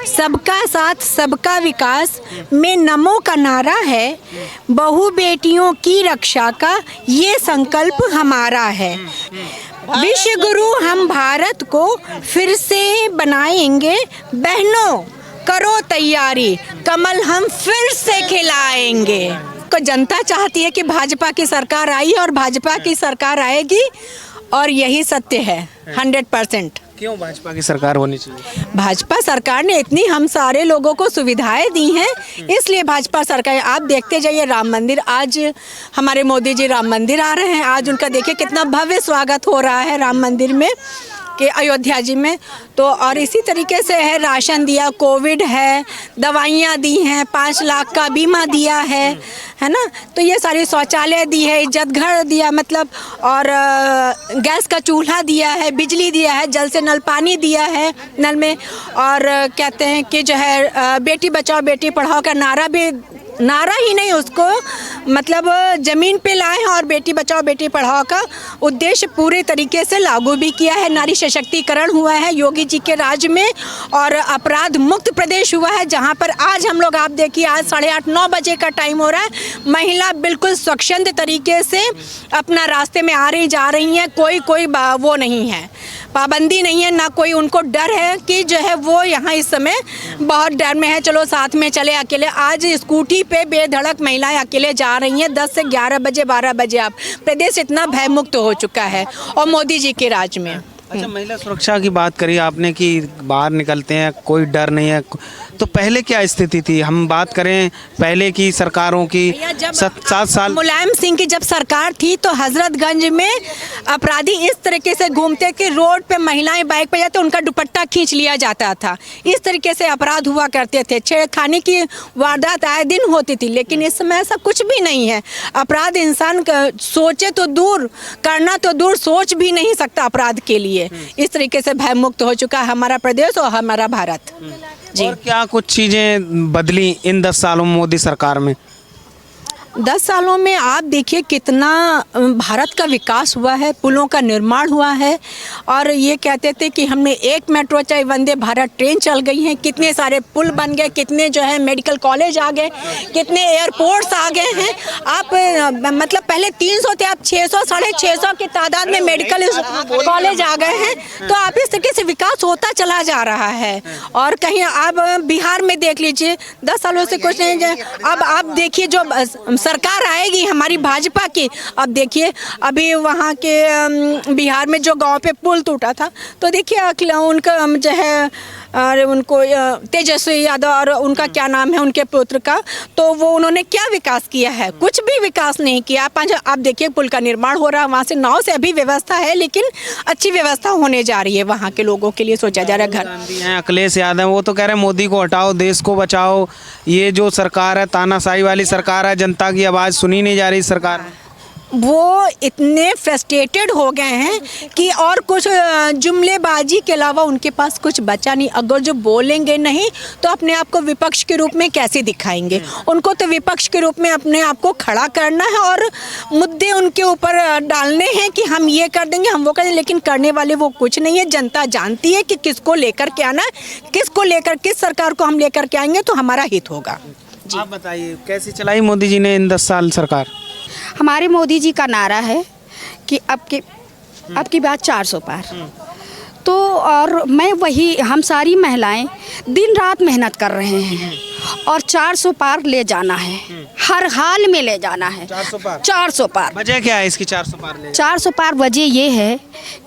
सबका साथ सबका विकास में नमो का नारा है। बहु बेटियों की रक्षा का ये संकल्प हमारा है। विश्व गुरु हम भारत को फिर से बनाएंगे। बहनों करो तैयारी, कमल हम फिर से खिलाएंगे। को जनता चाहती है कि भाजपा की सरकार आई और भाजपा की सरकार आएगी, और यही सत्य है 100%। क्यों भाजपा की सरकार होनी चाहिए? भाजपा सरकार ने इतनी हम सारे लोगों को सुविधाएं दी हैं, इसलिए भाजपा सरकार। आप देखते जाइए राम मंदिर, आज हमारे मोदी जी राम मंदिर आ रहे हैं, आज उनका देखिए कितना भव्य स्वागत हो रहा है राम मंदिर में कि अयोध्या जी में। तो और इसी तरीके से है, राशन दिया, कोविड है, दवाइयाँ दी हैं, 5 लाख का बीमा दिया है ना। तो ये सारी शौचालय दी है, इज्जत घर दिया मतलब, और गैस का चूल्हा दिया है, बिजली दिया है, जल से नल पानी दिया है नल में। और कहते हैं कि जो है बेटी बचाओ बेटी पढ़ाओ का नारा भी, नारा ही नहीं उसको मतलब ज़मीन पे लाए हैं, और बेटी बचाओ बेटी पढ़ाओ का उद्देश्य पूरे तरीके से लागू भी किया है। नारी सशक्तिकरण हुआ है योगी जी के राज में, और अपराध मुक्त प्रदेश हुआ है, जहां पर आज हम लोग, आप देखिए आज 8:30-9 बजे का टाइम हो रहा है, महिला बिल्कुल स्वच्छंद तरीके से अपना रास्ते में आ रही जा रही हैं। कोई वो नहीं है, पाबंदी नहीं है, ना कोई उनको डर है कि जो है वो यहाँ इस समय बहुत डर में है। चलो साथ में चले अकेले, आज स्कूटी पे बेधड़क महिलाएं अकेले जा रही हैं 10 से 11 बजे 12 बजे। आप प्रदेश इतना भयमुक्त हो चुका है और मोदी जी के राज में। अच्छा, महिला सुरक्षा की बात करी आपने कि बाहर निकलते हैं कोई डर नहीं है, तो पहले क्या स्थिति थी? हम बात करें पहले की सरकारों की, 7 साल मुलायम सिंह की जब सरकार थी तो हजरतगंज में अपराधी इस तरीके से घूमते कि रोड पे महिलाएं बाइक पे जाते, उनका दुपट्टा खींच लिया जाता था। इस तरीके से अपराध हुआ करते थे, छेड़खानी की वारदात आए दिन होती थी। लेकिन इस समय ऐसा कुछ भी नहीं है। अपराध इंसान सोचे तो दूर, करना तो दूर, सोच भी नहीं सकता अपराध के लिए। इस तरीके से भयमुक्त हो चुका है हमारा प्रदेश और हमारा भारत जी। और क्या कुछ चीज़ें बदली इन 10 सालों में मोदी सरकार में? 10 सालों में आप देखिए कितना भारत का विकास हुआ है, पुलों का निर्माण हुआ है। और ये कहते थे कि हमने एक मेट्रो चाहे वंदे भारत ट्रेन चल गई हैं, कितने सारे पुल बन गए, कितने जो है मेडिकल कॉलेज आ गए, कितने एयरपोर्ट्स आ गए हैं। आप मतलब पहले 300 थे, आप 600 650 की तादाद में मेडिकल कॉलेज आ गए हैं। तो आप इस तरीके से विकास होता चला जा रहा है। और कहीं आप बिहार में देख लीजिए, 10 सालों से कुछ नहीं। अब आप देखिए जो सरकार आएगी हमारी भाजपा की, अब देखिए अभी वहाँ के बिहार में जो गांव पे पुल टूटा था, तो देखिए उनका जो है और उनको तेजस्वी यादव और उनका क्या नाम है उनके पुत्र का, तो वो उन्होंने क्या विकास किया है? कुछ भी विकास नहीं किया। आप देखिए पुल का निर्माण हो रहा है, वहाँ से नाव से अभी व्यवस्था है, लेकिन अच्छी व्यवस्था होने जा रही है वहाँ के लोगों के लिए। सोचा जा रहा है घर अखिलेश यादव वो तो कह रहे हैं मोदी को हटाओ, देश को बचाओ। ये जो सरकार है तानाशाही वाली सरकार है, जनता की आवाज़ सुनी नहीं जा रही सरकार। वो इतने फ्रस्ट्रेटेड हो गए हैं कि और कुछ जुमलेबाजी के अलावा उनके पास कुछ बचा नहीं। अगर जो बोलेंगे नहीं तो अपने आप को विपक्ष के रूप में कैसे दिखाएंगे? उनको तो विपक्ष के रूप में अपने आप को खड़ा करना है और मुद्दे उनके ऊपर डालने हैं कि हम ये कर देंगे, हम वो कर देंगे, लेकिन करने वाले वो कुछ नहीं है। जनता जानती है कि किसको लेकर के आना, किसको लेकर, किस सरकार को हम लेकर के आएंगे तो हमारा हित होगा। आप बताइए कैसे चलाई मोदी जी ने इन 10 साल सरकार? हमारे मोदी जी का नारा है कि अब की बात 400 पार। तो और मैं वही, हम सारी महिलाएं दिन रात मेहनत कर रहे हैं और 400 पार ले जाना है, हर हाल में ले जाना है। 400 पार वजह क्या है इसकी 400 पार ले? 400 पार वजह ये है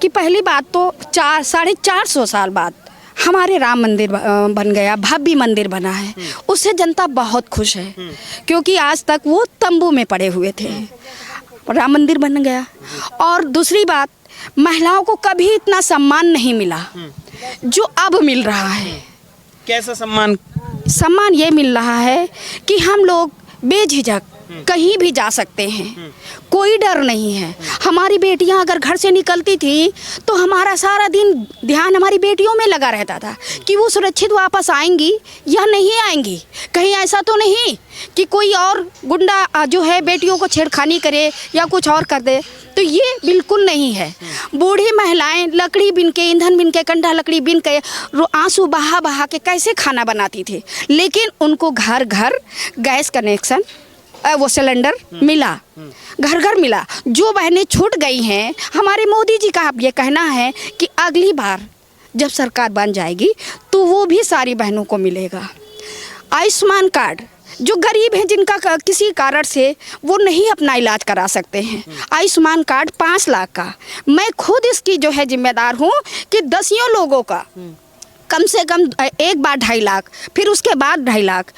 कि पहली बात तो 450 साल बाद हमारे राम मंदिर बन गया, भव्य मंदिर बना है, उससे जनता बहुत खुश है। क्योंकि आज तक वो तंबू में पड़े हुए थे, राम मंदिर बन गया। और दूसरी बात, महिलाओं को कभी इतना सम्मान नहीं मिला जो अब मिल रहा है। कैसा सम्मान? सम्मान ये मिल रहा है कि हम लोग बेझिझक कहीं भी जा सकते हैं, कोई डर नहीं है। हमारी बेटियां अगर घर से निकलती थी तो हमारा सारा दिन ध्यान हमारी बेटियों में लगा रहता था कि वो सुरक्षित वापस आएंगी या नहीं आएंगी। कहीं ऐसा तो नहीं कि कोई और गुंडा जो है बेटियों को छेड़खानी करे या कुछ और कर दे, तो ये बिल्कुल नहीं है। बूढ़ी महिलाएं लकड़ी बिन के, ईंधन बिन के, कंडा लकड़ी बिन के, आंसू बहा बहा के कैसे खाना बनाती थी, लेकिन उनको घर घर गैस कनेक्शन, वो सिलेंडर मिला, घर घर मिला। जो बहनें छूट गई हैं, हमारे मोदी जी का अब ये कहना है कि अगली बार जब सरकार बन जाएगी तो वो भी सारी बहनों को मिलेगा। आयुष्मान कार्ड, जो गरीब हैं जिनका किसी कारण से वो नहीं अपना इलाज करा सकते हैं, आयुष्मान कार्ड 5 लाख का, मैं खुद इसकी जो है जिम्मेदार हूँ कि 10 लोगों का कम से कम एक बार 2.5 लाख, फिर उसके बाद 2.5 लाख।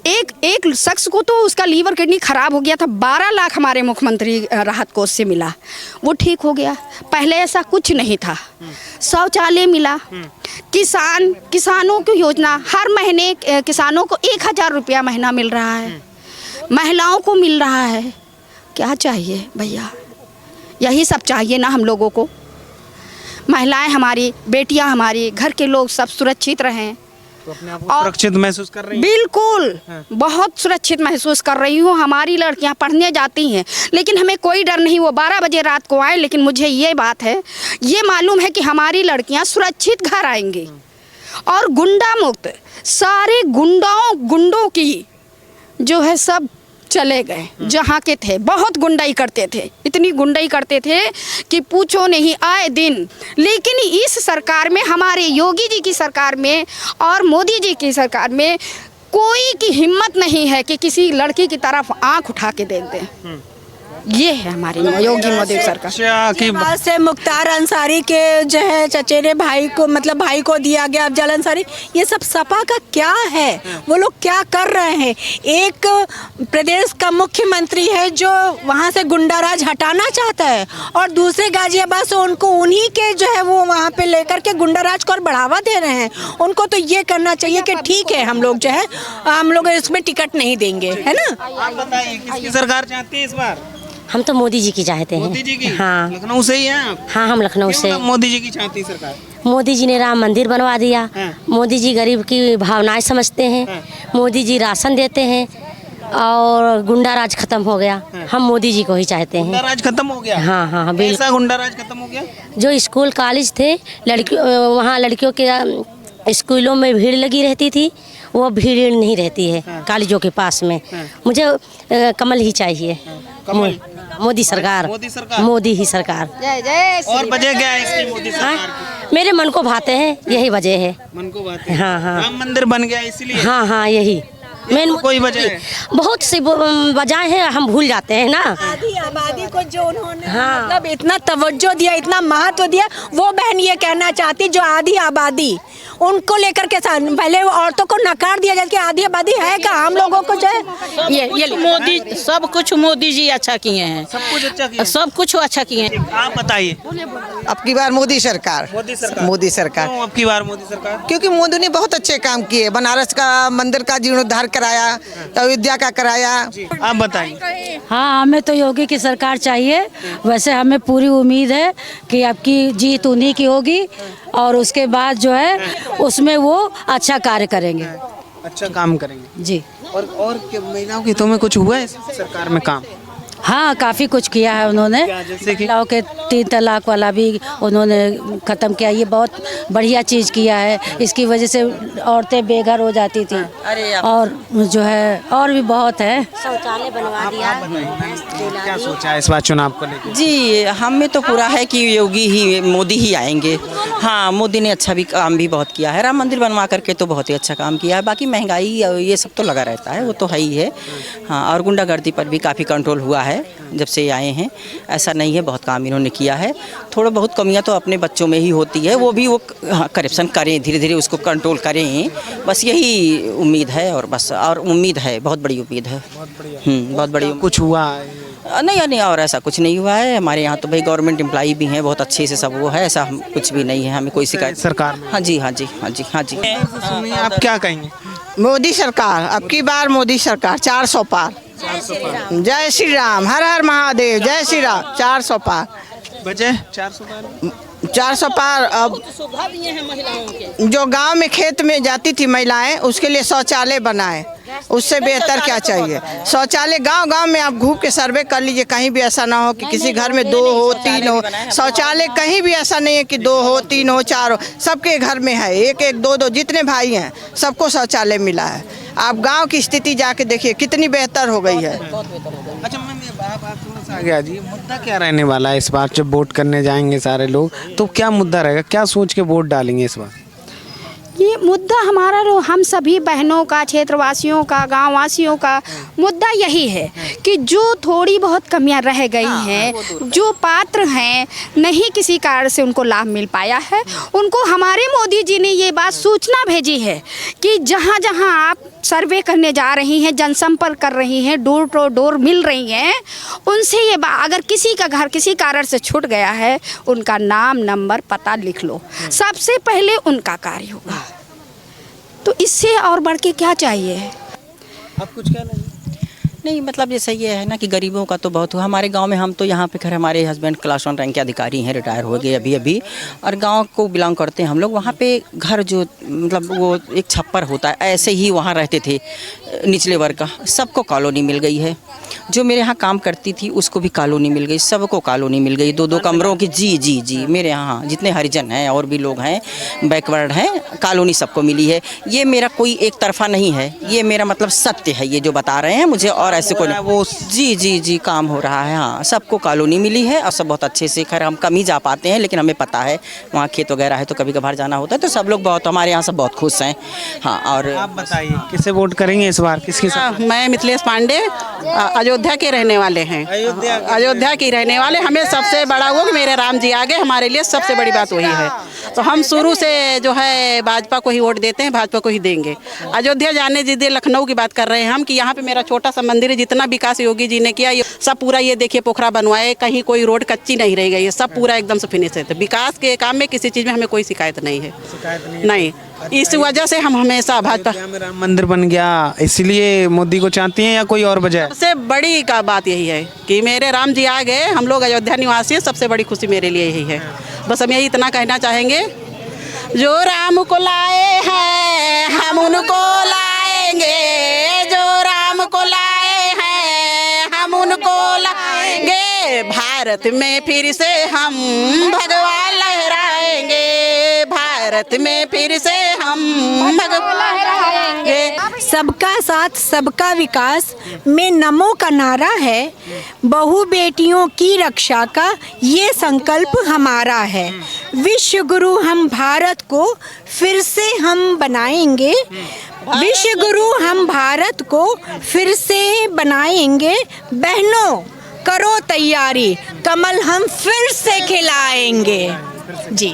एक शख्स को तो उसका लीवर किडनी खराब हो गया था, 12 लाख हमारे मुख्यमंत्री राहत कोष से मिला, वो ठीक हो गया। पहले ऐसा कुछ नहीं था। शौचालय मिला, किसानों की योजना, हर महीने किसानों को 1000 रुपया महीना मिल रहा है, महिलाओं को मिल रहा है। क्या चाहिए भैया, यही सब चाहिए ना हम लोगों को। महिलाएं हमारी, बेटियां हमारी, घर के लोग सब सुरक्षित रहें। तो अपने आप को सुरक्षित महसूस कर रही हैं? बिल्कुल, बहुत सुरक्षित महसूस कर रही हूँ। हमारी लड़कियाँ पढ़ने जाती हैं, लेकिन हमें कोई डर नहीं। वो 12 बजे रात को आए, लेकिन मुझे ये बात है, ये मालूम है कि हमारी लड़कियाँ सुरक्षित घर आएंगी और गुंडा मुक्त। सारे गुंडों की जो है सब चले गए, जहाँ के थे। बहुत गुंडाई करते थे, इतनी गुंडाई करते थे कि पूछो नहीं, आए दिन। लेकिन इस सरकार में, हमारे योगी जी की सरकार में और मोदी जी की सरकार में कोई की हिम्मत नहीं है कि किसी लड़की की तरफ आंख उठा के देख दें। ये है हमारी योगी मोदी सरकार। की बाद से मुख्तार अंसारी के जो है चचेरे भाई को, मतलब भाई को दिया गया अफजल अंसारी, ये सब सपा का क्या है? वो लोग क्या कर रहे हैं? एक प्रदेश का मुख्यमंत्री है जो वहाँ से गुंडाराज हटाना चाहता है, और दूसरे गाजियाबाद से उनको उन्हीं के जो है वो वहाँ पे लेकर के गुंडाराज को और बढ़ावा दे रहे हैं। उनको तो ये करना चाहिए कि ठीक है, हम लोग जो है हम लोग इसमें टिकट नहीं देंगे, है ना। आप बताइए किसकी सरकार चाहती है इस बार? हम तो मोदी जी की चाहते हैं। मोदी जी की? हाँ। लखनऊ से ही हैं आप? हाँ, हम लखनऊ से। मोदी जी की चाहती सरकार? मोदी जी ने राम मंदिर बनवा दिया, हाँ। मोदी जी गरीब की भावनाएं समझते हैं, हाँ। मोदी जी राशन देते हैं और गुंडा राज खत्म हो गया। हाँ। हम मोदी जी को ही चाहते हैं। गुंडा राज खत्म हो गया? हाँ हाँ बिल्कुल। ऐसा गुंडा राज खत्म हो गया? जो स्कूल कॉलेज थे, वहाँ लड़कियों के स्कूलों में भीड़ लगी रहती थी, वो भीड़ नहीं रहती है कॉलेजों के पास में। मुझे कमल ही चाहिए, मोदी सरकार, मोदी ही सरकार। और वजह क्या है इसकी मोदी सरकार की? मेरे मन को भाते हैं, यही वजह है। मन को बात है। हाँ हाँ राम मंदिर बन गया इसलिए? हाँ हाँ यही मेन कोई वजह है? बहुत सी वजह है, हम भूल जाते हैं ना। आधी आबादी को जो उन्होंने हाँ। मतलब इतना तवज्जो दिया, इतना महत्व दिया, वो बहन ये कहना चाहती जो आधी आबादी उनको लेकर के पहले औरतों को नकार दिया जाए कि आधी आबादी है क्या, हम लोगों को जो है ये मोदी, सब कुछ मोदी जी अच्छा किए हैं, सब कुछ अच्छा किया? सब कुछ अच्छा किए हैं। आप बताइए। अब की बार मोदी सरकार। मोदी सरकार? मोदी सरकार। क्यों अब की बार मोदी सरकार? क्योंकि मोदी ने बहुत अच्छे काम किए। बनारस का मंदिर का जीर्णोद्धार कराया, अयोध्या का कराया। आप बताइए। हाँ, हमें तो योगी की सरकार चाहिए। वैसे हमें पूरी उम्मीद है कि आपकी जीत उन्हीं की होगी और उसके बाद जो है उसमें वो अच्छा कार्य करेंगे, अच्छा काम करेंगे जी। और महिलाओं के हितों में कुछ हुआ है इस सरकार में काम? हाँ, काफ़ी कुछ किया है उन्होंने। क्या, जैसे कि? महिलाओं के 3 तलाक वाला भी उन्होंने ख़त्म किया। ये बहुत बढ़िया चीज़ किया है। इसकी वजह से औरतें बेघर हो जाती थी। और जो है और भी बहुत है। शौचालय बनवा दिया। क्या सोचा है इस बार चुनाव को लेकर? जी, हमें तो पूरा है कि योगी ही, मोदी ही आएंगे। हाँ, मोदी ने अच्छा भी काम भी बहुत किया है। राम मंदिर बनवा करके तो बहुत ही अच्छा काम किया है। बाकी महंगाई ये सब तो लगा रहता है, वो तो है ही है। हाँ, और गुंडागर्दी पर भी काफ़ी कंट्रोल हुआ है जब से आए हैं। ऐसा नहीं है, बहुत काम इन्होंने किया है। थोड़ा बहुत कमियां तो अपने बच्चों में ही होती है, वो भी वो करप्शन करें, धीरे धीरे उसको कंट्रोल करें, बस यही उम्मीद है। और बस और उम्मीद है, बहुत बड़ी उम्मीद है। बहुत बड़ी। कुछ हुआ? नहीं, और ऐसा कुछ नहीं हुआ है। हमारे यहाँ तो भाई गवर्नमेंट एम्प्लॉई भी हैं, बहुत अच्छे से सब वो है। ऐसा कुछ भी नहीं है, हमें कोई शिकायत सरकार में? हाँ जी, हाँ जी, हाँ जी, हाँ जी। सुनिए, आप क्या कहेंगे? मोदी सरकार, अब की बार मोदी सरकार 400 पार। जय श्री राम, हर हर महादेव, जय श्री राम। 400 पार बचे 400 पार 400 पार। अब जो गांव में खेत में जाती थी महिलाएं, उसके लिए शौचालय बनाए, उससे बेहतर क्या चाहिए। शौचालय गांव गांव में आप घूम के सर्वे कर लीजिए, कहीं भी ऐसा ना हो कि किसी घर में 2 हो 3 हो। शौचालय कहीं भी ऐसा नहीं है कि 2 हो 3 हो 4 हो, सबके घर में है 1-1 2-2, जितने भाई हैं सबको शौचालय मिला है। आप गांव की स्थिति जाके देखिए कितनी बेहतर हो गई है। अच्छा मैम, आप थोड़ा सा आगे आ जाइए। मुद्दा क्या रहने वाला है इस बार जब वोट करने जाएंगे सारे लोग, तो क्या मुद्दा रहेगा, क्या सोच के वोट डालेंगे इस बार? ये मुद्दा हमारा हम सभी बहनों का, क्षेत्रवासियों का, गाँव वासियों का मुद्दा यही है कि जो थोड़ी बहुत कमियां रह गई हैं, जो पात्र हैं, नहीं किसी कारण से उनको लाभ मिल पाया है, उनको हमारे मोदी जी ने ये बात सूचना भेजी है कि जहां जहां आप सर्वे करने जा रही हैं, जनसंपर्क कर रही हैं, डोर टू डोर मिल रही हैं, उनसे ये अगर किसी का घर किसी कारण से छूट गया है, उनका नाम नंबर पता लिख लो, सबसे पहले उनका कार्य होगा। तो इससे और बढ़ के क्या चाहिए? आप कुछ कहना नहीं, मतलब जैसे ये है ना कि गरीबों का तो बहुत हुआ हमारे गांव में। हम तो यहाँ पे खैर हमारे हस्बैंड क्लास 1 रैंक के अधिकारी हैं, रिटायर हो गए अभी, और गांव को बिलोंग करते हैं हम लोग। वहाँ पे घर जो मतलब वो एक छप्पर होता है, ऐसे ही वहाँ रहते थे निचले वर्ग का, सबको कॉलोनी मिल गई है। जो मेरे यहाँ काम करती थी उसको भी कॉलोनी मिल गई, सबको कॉलोनी मिल गई 2-2 कमरों की। जी मेरे यहाँ जितने हरिजन हैं और भी लोग हैं, बैकवर्ड हैं, कॉलोनी सबको मिली है। ये मेरा कोई एक तरफा नहीं है, ये मेरा मतलब सत्य है ये जो बता रहे हैं मुझे, और ऐसे कोई वो जी काम हो रहा है। हाँ, सबको कॉलोनी मिली है और सब बहुत अच्छे से। खैर हम कम ही जा पाते हैं, लेकिन हमें पता है वहाँ खेत वगैरह है तो कभी कभार जाना होता है, तो सब लोग बहुत हमारे यहाँ सब बहुत खुश हैं। हाँ, और आप बताइए किसे वोट करेंगे इस बार, किसके साथ? मैं मिथिलेश पांडे, अयोध्या के रहने वाले हैं। अयोध्या की रहने वाले। हमें सबसे बड़ा वो कि मेरे राम जी आ गए, हमारे लिए सबसे बड़ी बात वही है। तो हम शुरू से जो है भाजपा को ही वोट देते हैं, भाजपा को ही देंगे। अयोध्या जाने दीजिए, लखनऊ की बात कर रहे हैं हम कि यहाँ पे मेरा छोटा सा मंदिर है, जितना विकास योगी जी ने किया ये सब पूरा, ये देखिए पोखरा बनवाए, कहीं कोई रोड कच्ची नहीं रह गई है, सब पूरा एकदम से फिनिश है। तो विकास के काम में किसी चीज़ में हमें कोई शिकायत नहीं है, नहीं। इस वजह से हम हमेशा भाजपा। राम मंदिर बन गया इसलिए मोदी को चाहती हैं या कोई और वजह? सबसे बड़ी का बात यही है कि मेरे राम जी आ गए, हम लोग अयोध्या निवासी हैं, सबसे बड़ी खुशी मेरे लिए यही है। बस हम यही इतना कहना चाहेंगे, जो राम को लाए हैं हम उनको लाएंगे, जो राम को लाए हैं हम उनको लाएंगे, भारत में फिर से हम भगवा लहराएंगे, भारत में फिर से हम भगवा लहराएंगे। सबका साथ सबका विकास में नमो का नारा है, बहु बेटियों की रक्षा का ये संकल्प हमारा है। विश्व गुरु हम भारत को फिर से हम बनाएंगे, विश्व गुरु हम भारत को फिर से बनाएंगे। बहनों करो तैयारी, कमल हम फिर से खिलाएंगे। जी।